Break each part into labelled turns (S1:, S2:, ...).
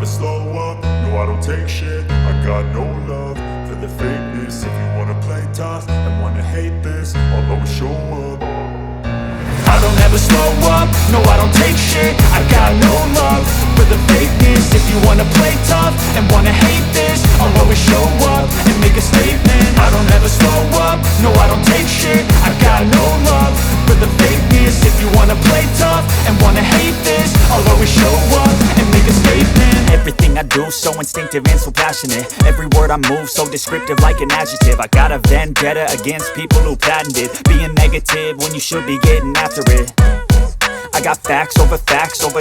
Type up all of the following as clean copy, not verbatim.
S1: slow up, no I don't take shit. I got no love for the fakeness. If you wanna play tough and wanna hate this, I'll always show up. I don't ever slow up, no I don't take shit. I got no love for the fakeness. If you wanna play tough and wanna hate this, I'll always show up and make a statement. I don't ever slow up, no I don't take shit. I got no love for the fakeness. If you wanna play tough and wanna hate this, I'll always show up and make a statement.
S2: Everything I do so instinctive and so passionate. Every word I move so descriptive like an adjective. I got a vendetta against people who patented being negative when you should be getting after it. I got facts over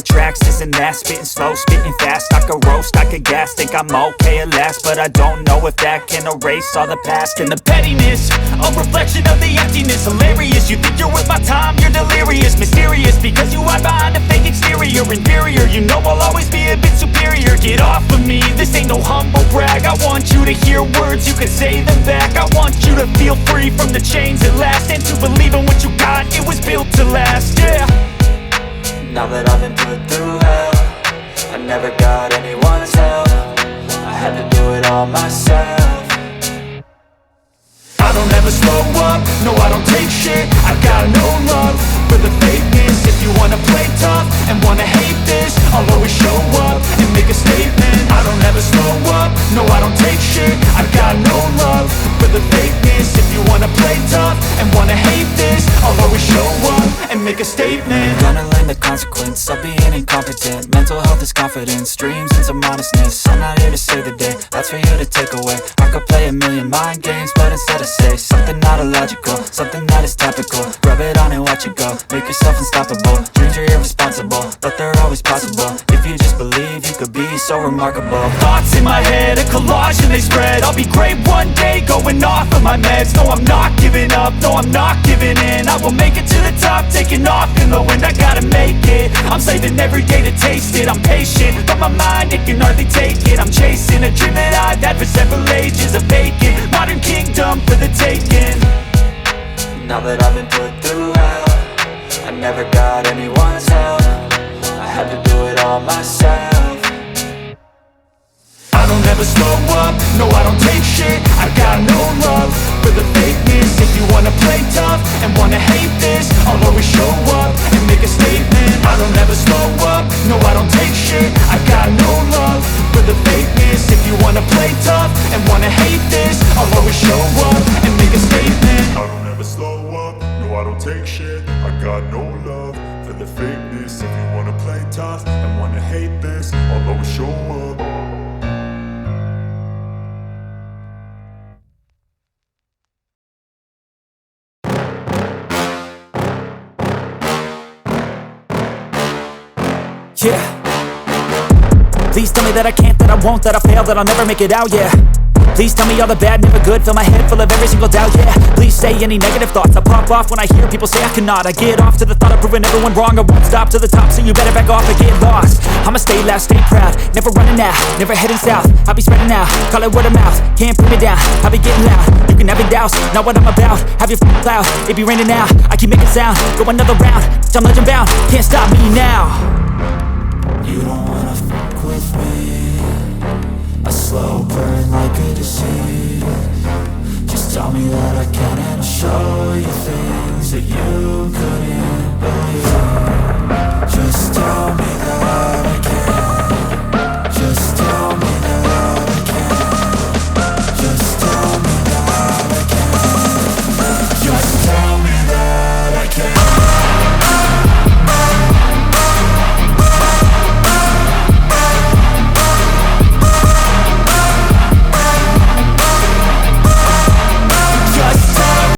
S2: tracks, this and that. Spitting slow, spitting fast, I could roast, I could gas. Think I'm okay at last, but I don't know if that can erase all the past. And the pettiness, a reflection of the emptiness. Hilarious, you think you're worth my time, you're delirious. Mysterious, because you hide behind a fake exterior. Inferior, you know I'll always be a bit superior. Get off of me, this ain't no humble brag. I want you to hear words, you can say them back. I want you to feel free from the chains at last, and to believe in what you got, it was built to last, yeah.
S3: Now that I've been put through hell, I never got anyone's help. I had to do it all myself.
S1: I don't ever slow up, no I don't take shit. I got no love for the fakeness. If you wanna play tough and wanna hate this, I'll always show up and make a statement. I don't ever slow up, no I don't take shit. I got no love for the fakeness. If you wanna play tough and wanna hate this, I'll always show up and make a statement.
S3: Gonna learn the consequence of being incompetent. Mental health is confidence, dreams and some honestness. I'm not here to save the day, that's for you to take away. I could play a million mind games, but instead I say something not illogical, something that is topical. Rub it on and watch it go, make yourself unstoppable. Dreams are irresponsible, but they're always possible. If you just believe, you could be so remarkable.
S2: Thoughts in my head, a collage and they spread. I'll be great one day, going off of my meds. No, I'm not giving up, no, I'm not giving in. I will make it to the top, taking off in the wind. I gotta make it, I'm saving every day to taste it. I'm patient, but my mind, it can hardly take it. I'm chasing a dream that I've had for several ages. A vacant, modern kingdom for the taking.
S3: Now that I've been put through hell, I never got anyone's help. I had to do it all myself.
S1: I don't ever slow up, no I don't take shit. I got no love for the fakeness. If you wanna play tough and wanna hate this, I'll always show up and make a statement. I don't ever slow up, no I don't take shit. I got no love for the fakeness. If you wanna play tough and wanna hate this, I'll always show up and make a statement. I don't ever slow up, no I don't take shit. I got no love for the fakeness. If you wanna play tough and wanna hate this, I'll always show up.
S2: Yeah. Please tell me that I can't, that I won't, that I fail, that I'll never make it out, yeah. Please tell me all the bad, never good, fill my head full of every single doubt, yeah. Please say any negative thoughts, I pop off when I hear people say I cannot. I get off to the thought of proving everyone wrong. I won't stop to the top, so you better back off and get lost. I'ma stay loud, stay proud, never running out, never heading south. I'll be spreading out, call it word of mouth, can't put me down, I'll be getting loud. You can have it douse, not what I'm about, have your f***ing cloud. It be raining now, I keep making sound, go another round, I'm legend bound, can't stop me now.
S3: You don't